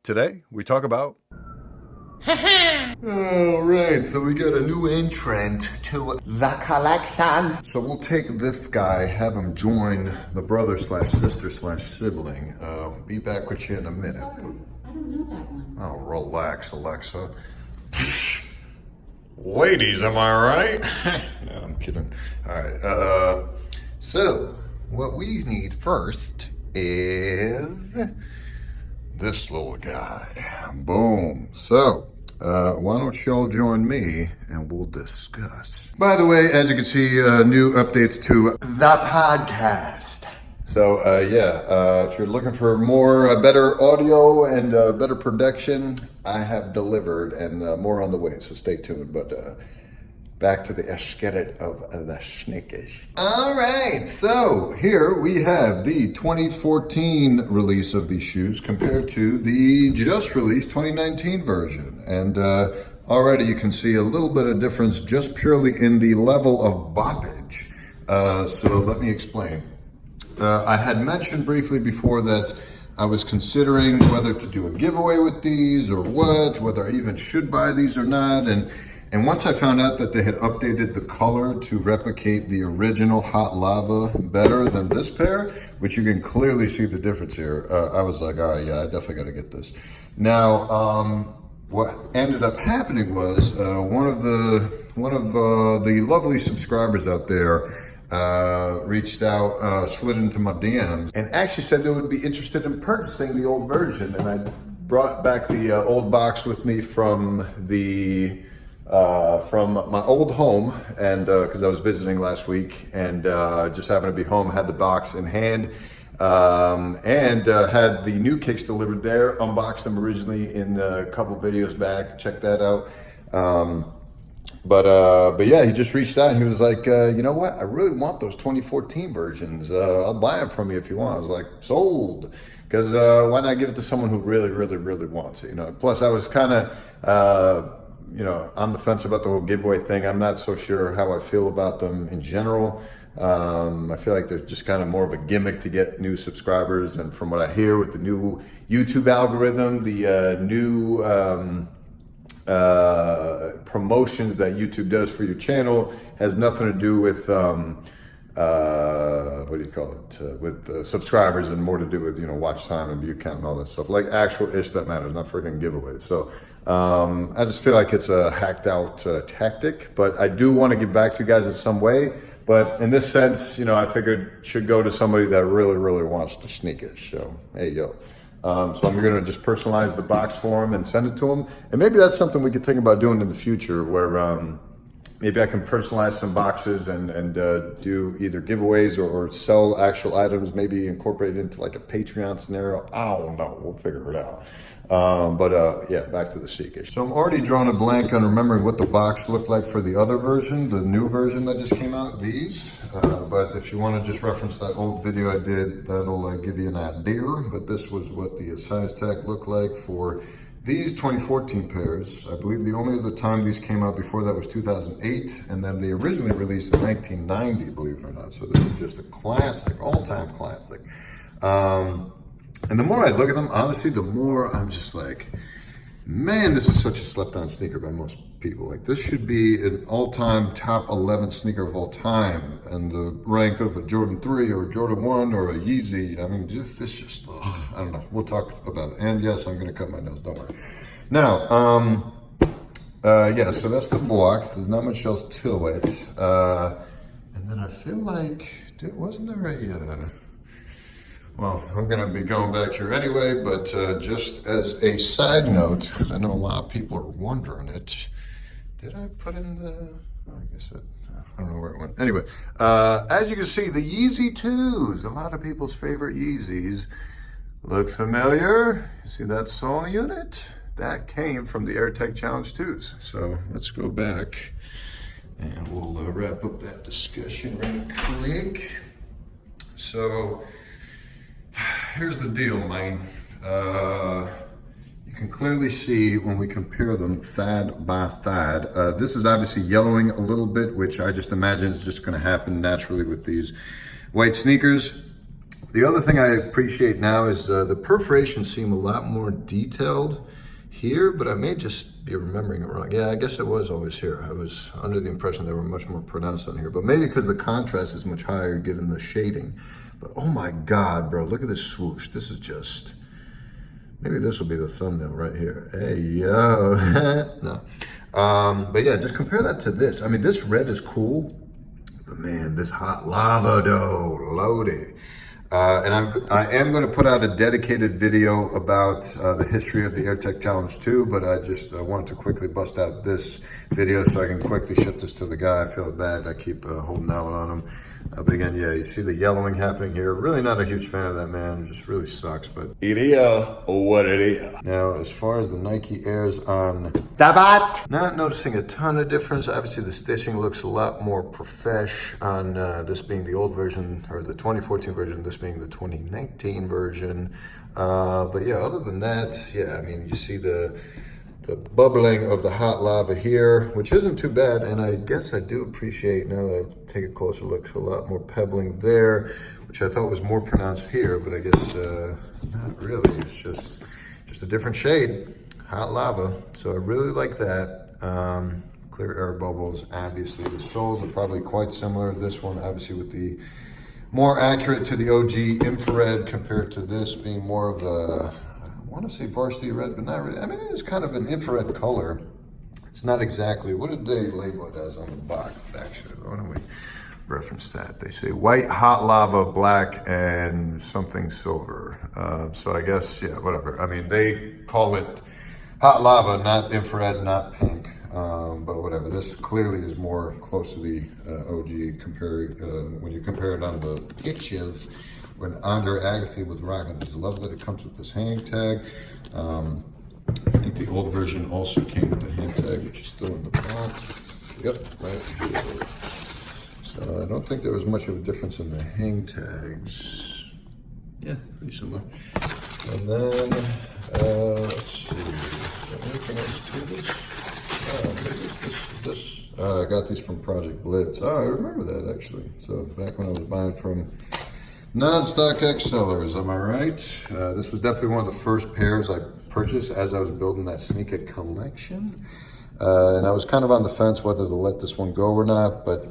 Today, we talk about All right, so we got a new entrant to the collection. So we'll take this guy, have him join the brother slash sister slash sibling. Be back with you in a minute. Sorry, I don't know that one. Oh, relax, Alexa. Ladies, am I right? No, I'm kidding. All right, so what we need first is this little guy. Boom. So, why don't y'all join me and we'll discuss. By the way, as you can see, new updates to the podcast. So, if you're looking for more, better audio and better production, I have delivered and more on the way, so stay tuned. But back to the eskelet of the sneakers. All right, so here we have the 2014 release of these shoes compared to the just released 2019 version. And already you can see a little bit of difference just purely in the level of boppage. So let me explain. I had mentioned briefly before that I was considering whether to do a giveaway with these or what, whether I even should buy these or not. And once I found out that they had updated the color to replicate the original Hot Lava better than this pair, which you can clearly see the difference here, I was like, all right, yeah, I definitely got to get this. Now, what ended up happening was one of the lovely subscribers out there reached out, slid into my DMs, and actually said they would be interested in purchasing the old version. And I brought back the old box with me from my old home, and because I was visiting last week, and just happened to be home, had the box in hand, and had the new kicks delivered there. Unboxed them originally in a couple videos back. Check that out. But yeah, he just reached out and he was like, you know what? I really want those 2014 versions. I'll buy them from you if you want. I was like, sold. Because why not give it to someone who really, really, really wants it? You know. Plus, I was kind of on the fence about the whole giveaway thing. I'm not so sure how I feel about them in general. I feel like they're just kind of more of a gimmick to get new subscribers. And from what I hear with the new YouTube algorithm, the new promotions that YouTube does for your channel has nothing to do with with subscribers, and more to do with watch time and view count and all that stuff, like actual ish that matters, not freaking giveaways. So I just feel like it's a hacked out tactic, but I do want to give back to you guys in some way. But in this sense, I figured it should go to somebody that really, really wants the sneakers. So, hey, yo. So I'm going to just personalize the box for them and send it to them. And maybe that's something we could think about doing in the future, where maybe I can personalize some boxes and do either giveaways or sell actual items, maybe incorporate it into like a Patreon scenario. I don't know. We'll figure it out. Yeah, back to the Seekish. So I'm already drawing a blank on remembering what the box looked like for the other version, the new version that just came out, these. But if you want to just reference that old video I did, that'll give you an idea. But this was what the size tag looked like for these 2014 pairs. I believe the only other time these came out before that was 2008, and then they originally released in 1990, believe it or not. So this is just a classic, all-time classic. And the more I look at them, honestly, the more I'm just like, man, this is such a slept-on sneaker by most people. Like, this should be an all-time top 11 sneaker of all time, and the rank of a Jordan 3 or a Jordan 1 or a Yeezy. I mean, I don't know. We'll talk about it. And yes, I'm going to cut my nails. Don't worry. Now, yeah, so that's the box. There's not much else to it. And then I feel like, wasn't there a... Well, I'm going to be going back here anyway, but just as a side note, because I know a lot of people are wondering it, did I put in the, I guess I don't know where it went. Anyway, as you can see, the Yeezy 2s, a lot of people's favorite Yeezys, look familiar. You see that sole unit? That came from the AirTech Challenge 2s. So let's go back and we'll wrap up that discussion right quick. So, here's the deal, man. You can clearly see when we compare them thigh by thigh. This is obviously yellowing a little bit, which I just imagine is just going to happen naturally with these white sneakers. The other thing I appreciate now is the perforations seem a lot more detailed here, but I may just be remembering it wrong. Yeah, I guess it was always here. I was under the impression they were much more pronounced on here, but maybe because the contrast is much higher given the shading. But oh my God, bro, look at this swoosh. This is just, maybe this will be the thumbnail right here. Hey, yo, no. But yeah, just compare that to this. I mean, this red is cool, but man, this hot lava though, loaded. And I am going to put out a dedicated video about the history of the AirTech Challenge 2, but I just wanted to quickly bust out this video so I can quickly ship this to the guy. I feel bad. I keep holding out on him. But again, yeah, you see the yellowing happening here. Really not a huge fan of that, man. It just really sucks, but it is what it is. Now, as far as the Nike Airs on the bot, not noticing a ton of difference. Obviously, the stitching looks a lot more profesh on this being the old version, or the 2014 version, this being the 2019 version. But yeah, other than that, yeah, I mean, you see the bubbling of the hot lava here, which isn't too bad, and I guess I do appreciate, now that I take a closer look, a lot more pebbling there, which I thought was more pronounced here, but I guess not really. It's just a different shade, hot lava. So I really like that. Clear air bubbles, obviously. The soles are probably quite similar. This one, obviously, with the more accurate to the OG infrared compared to this being more of the, I want to say varsity red, but not really. I mean, it's kind of an infrared color. It's not exactly, what did they label it as on the box, actually? Why don't we reference that? They say white, hot lava, black, and something silver. So I guess, yeah, whatever. I mean, they call it hot lava, not infrared, not pink. But whatever, this clearly is more close to the OG compared, when you compare it on the pictures. When Andre Agassi was rocking this. I love that it comes with this hang tag. I think the old version also came with the hang tag, which is still in the box. Yep, right here. So I don't think there was much of a difference in the hang tags. Yeah, pretty similar. And then, let's see, is there anything else to this? Maybe this. I got these from Project Blitz. Oh, I remember that actually. So back when I was buying from non-StockX sellers, am I right? This was definitely one of the first pairs I purchased as I was building that sneaker collection. And I was kind of on the fence whether to let this one go or not, but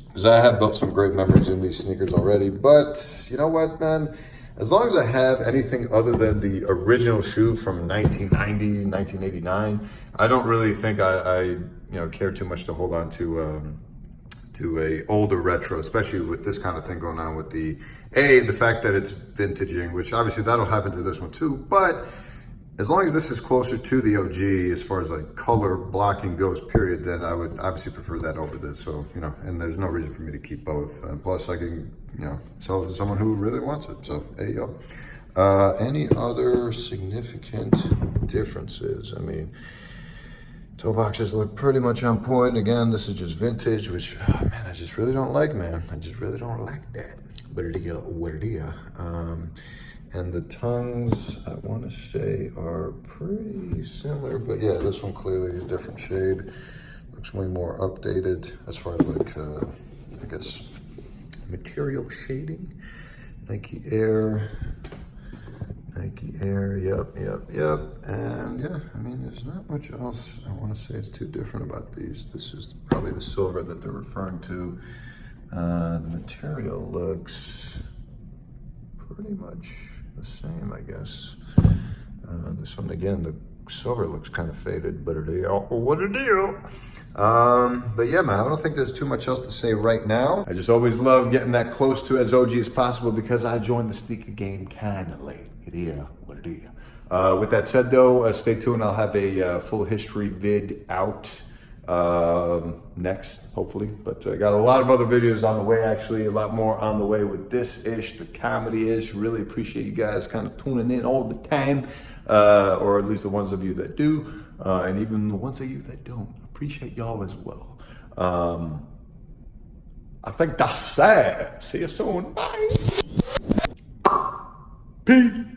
because I have built some great memories in these sneakers already. But you know what, man? As long as I have anything other than the original shoe from 1990, 1989, I don't really think I care too much to hold on to a older retro, especially with this kind of thing going on with the fact that it's vintaging, which obviously that'll happen to this one too, but as long as this is closer to the OG as far as like color blocking goes, period, then I would obviously prefer that over this. So, and there's no reason for me to keep both. Plus I can, sell it to someone who really wants it. So there you go. Any other significant differences? I mean, toe boxes look pretty much on point. Again, this is just vintage, which, man, I just really don't like, man. I just really don't like that. But it is what it is. And the tongues, I want to say, are pretty similar. But yeah, this one clearly a different shade. Looks way more updated as far as like, I guess, material shading. Nike Air, yep. And yeah, I mean, there's not much else I want to say is too different about these. This is probably the silver that they're referring to. The material looks pretty much the same, I guess. This one, again, the silver looks kind of faded, but it is what it is. But yeah, man, I don't think there's too much else to say right now. I just always love getting that close to as OG as possible because I joined the sneaker game kind of late. It is what it is. With that said, though, stay tuned. I'll have a full history vid out next, hopefully. But I got a lot of other videos on the way, actually. A lot more on the way with this ish, the comedy ish. Really appreciate you guys kind of tuning in all the time, or at least the ones of you that do, and even the ones of you that don't. Appreciate y'all as well. I think that's it. See you soon. Bye. Peace.